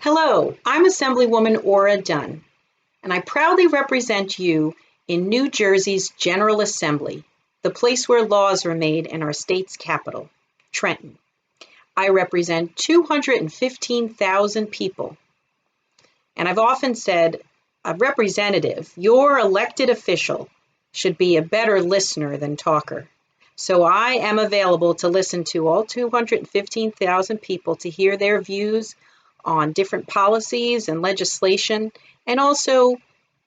Hello, I'm Assemblywoman Ora Dunn, and I proudly represent you in New Jersey's General Assembly, the place where laws are made in our state's capital, Trenton. I represent 215,000 people, and I've often said a representative, your elected official, should be a better listener than talker. So I am available to listen to all 215,000 people to hear their views on different policies and legislation, and also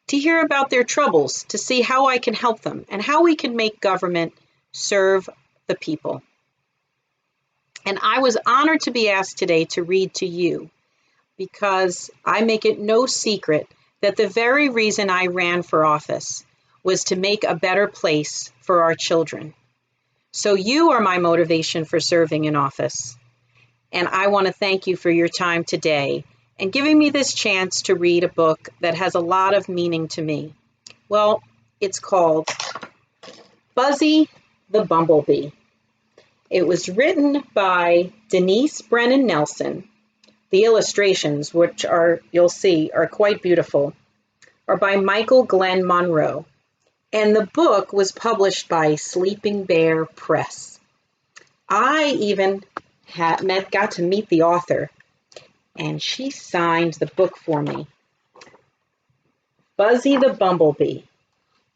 to hear about their troubles, to see how I can help them and how we can make government serve the people. And I was honored to be asked today to read to you because I make it no secret that the very reason I ran for office was to make a better place for our children. So you are my motivation for serving in office. And I want to thank you for your time today and giving me this chance to read a book that has a lot of meaning to me. Well, it's called Buzzy the Bumblebee. It was written by Denise Brennan-Nelson. The illustrations, which you'll see, are quite beautiful, are by Michael Glenn Monroe. And the book was published by Sleeping Bear Press. I even got to meet the author, and she signed the book for me. Buzzy the Bumblebee.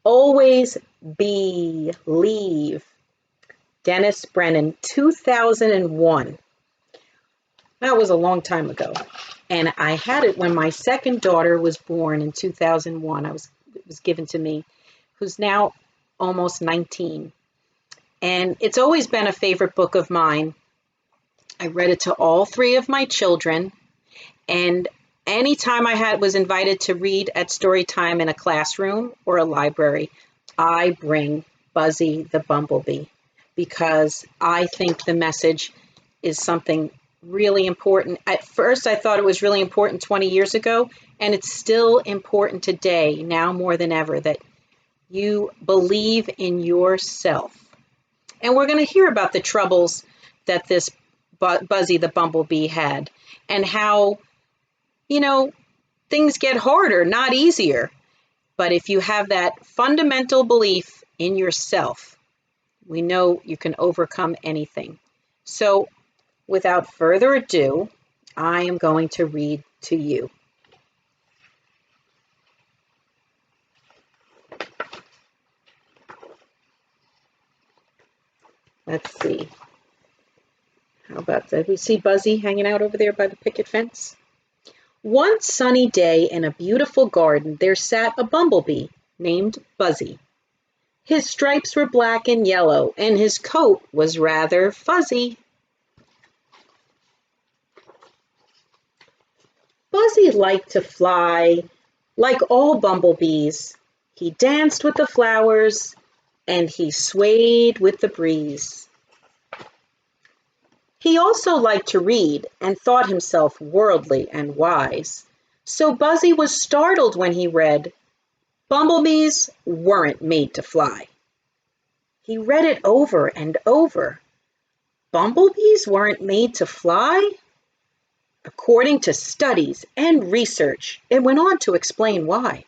Always Believe. Denise Brennan, 2001. That was a long time ago. And I had it when my second daughter was born in 2001. It was given to me, who's now almost 19. And it's always been a favorite book of mine. I read it to all three of my children, and anytime I was invited to read at Storytime in a classroom or a library, I bring Buzzy the Bumblebee because I think the message is something really important. At first, I thought it was really important 20 years ago, and it's still important today, now more than ever, that you believe in yourself. And we're going to hear about the troubles that this Buzzy the Bumblebee had, and how, things get harder, not easier. But if you have that fundamental belief in yourself, we know you can overcome anything. So without further ado, I am going to read to you. Let's see. How about that? We see Buzzy hanging out over there by the picket fence. One sunny day in a beautiful garden, there sat a bumblebee named Buzzy. His stripes were black and yellow, and his coat was rather fuzzy. Buzzy liked to fly. Like all bumblebees, he danced with the flowers, and he swayed with the breeze. He also liked to read and thought himself worldly and wise. So Buzzy was startled when he read, "Bumblebees weren't made to fly." He read it over and over. Bumblebees weren't made to fly? According to studies and research, it went on to explain why.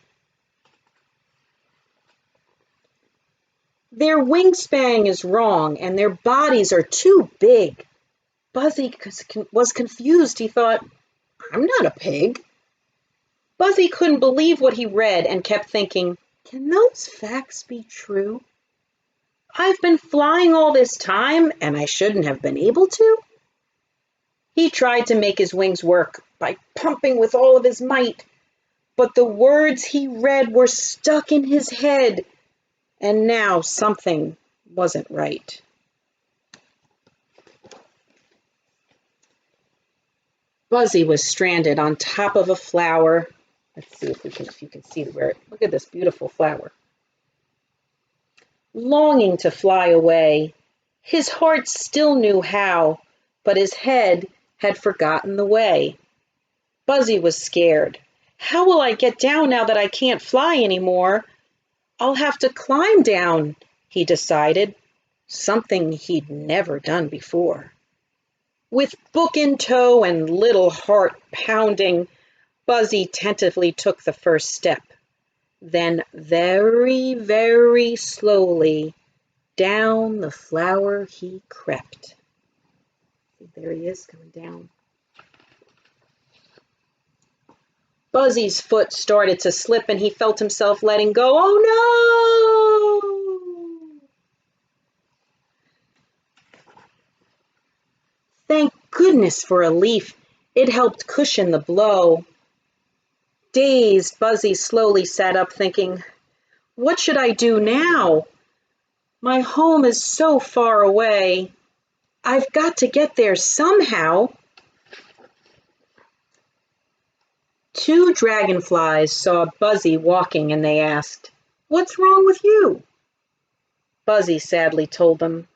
Their wingspan is wrong and their bodies are too big. Buzzy was confused. He thought, I'm not a pig. Buzzy couldn't believe what he read and kept thinking, can those facts be true? I've been flying all this time and I shouldn't have been able to? He tried to make his wings work by pumping with all of his might, but the words he read were stuck in his head, and now something wasn't right. Buzzy was stranded on top of a flower. Let's see if you can see look at this beautiful flower. Longing to fly away, his heart still knew how, but his head had forgotten the way. Buzzy was scared. How will I get down now that I can't fly anymore? I'll have to climb down, he decided, something he'd never done before. With book in tow and little heart pounding, Buzzy tentatively took the first step. Then very, very slowly, down the flower he crept. There he is, coming down. Buzzy's foot started to slip and he felt himself letting go. Oh no! Thank goodness for a leaf. It helped cushion the blow. Dazed, Buzzy slowly sat up thinking, what should I do now? My home is so far away. I've got to get there somehow. Two dragonflies saw Buzzy walking and they asked, what's wrong with you? Buzzy sadly told them,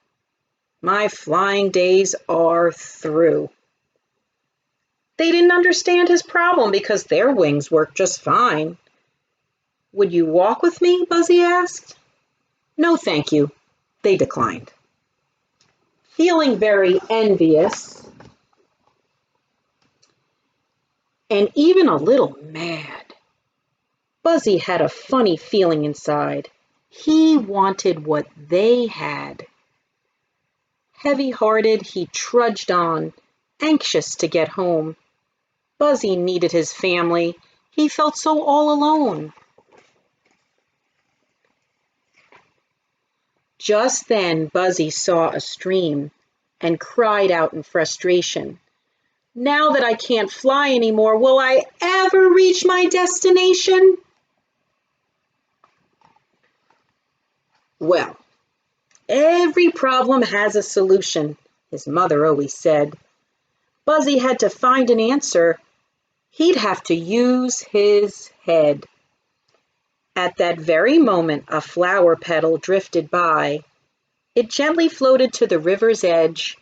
my flying days are through. They didn't understand his problem because their wings worked just fine. Would you walk with me? Buzzy asked. No, thank you. They declined. Feeling very envious and even a little mad, Buzzy had a funny feeling inside. He wanted what they had. Heavy-hearted, he trudged on, anxious to get home. Buzzy needed his family. He felt so all alone. Just then, Buzzy saw a stream and cried out in frustration. Now that I can't fly anymore, will I ever reach my destination? Well, every problem has a solution, his mother always said. Buzzy had to find an answer. He'd have to use his head. At that very moment, a flower petal drifted by. It gently floated to the river's edge,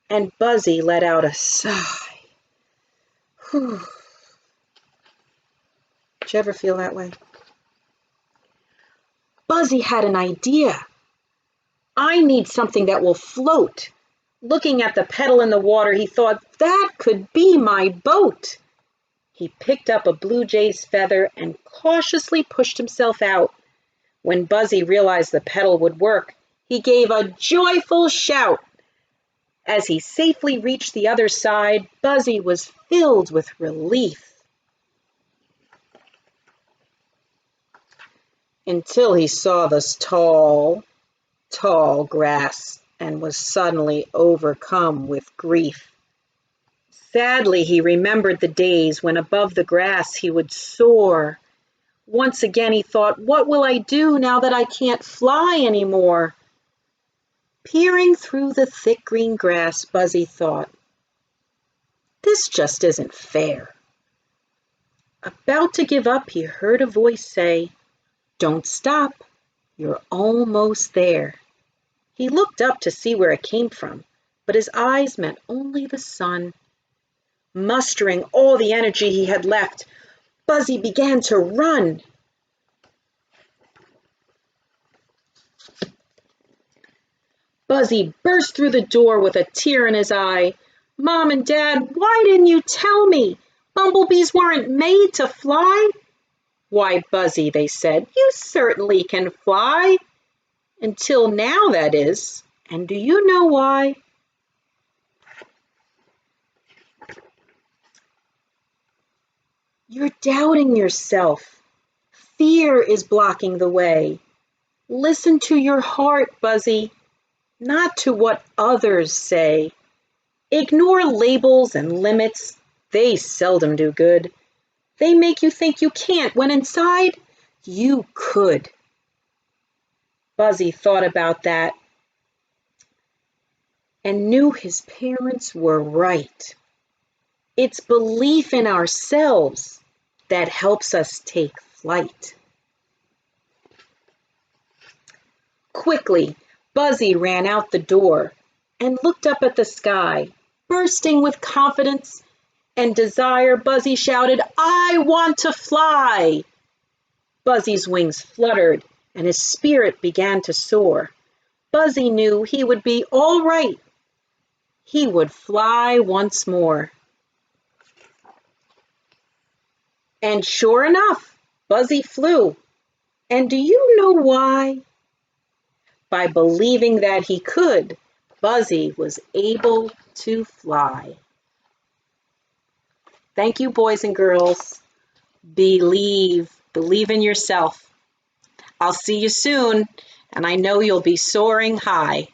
and Buzzy let out a sigh. Whew. Did you ever feel that way? Buzzy had an idea. I need something that will float. Looking at the petal in the water, he thought, that could be my boat. He picked up a blue jay's feather and cautiously pushed himself out. When Buzzy realized the petal would work, he gave a joyful shout. As he safely reached the other side, Buzzy was filled with relief. Until he saw this tall, tall grass and was suddenly overcome with grief. Sadly, he remembered the days when above the grass he would soar. Once again he thought, what will I do now that I can't fly anymore? Peering through the thick green grass, Buzzy thought, this just isn't fair. About to give up, he heard a voice say, don't stop, you're almost there. He looked up to see where it came from, but his eyes met only the sun. Mustering all the energy he had left, Buzzy began to run. Buzzy burst through the door with a tear in his eye. Mom and Dad, why didn't you tell me? Bumblebees weren't made to fly. Why, Buzzy, they said, you certainly can fly. Until now, that is. And do you know why? You're doubting yourself. Fear is blocking the way. Listen to your heart, Buzzy, not to what others say. Ignore labels and limits. They seldom do good. They make you think you can't when inside you could. Buzzy thought about that and knew his parents were right. It's belief in ourselves that helps us take flight. Quickly, Buzzy ran out the door and looked up at the sky. Bursting with confidence and desire, Buzzy shouted, I want to fly! Buzzy's wings fluttered and his spirit began to soar. Buzzy knew he would be all right. he would fly once more. And sure enough, Buzzy flew. And do you know why? By believing that he could, Buzzy was able to fly. Thank you, boys and girls. Believe in yourself. I'll see you soon, and I know you'll be soaring high.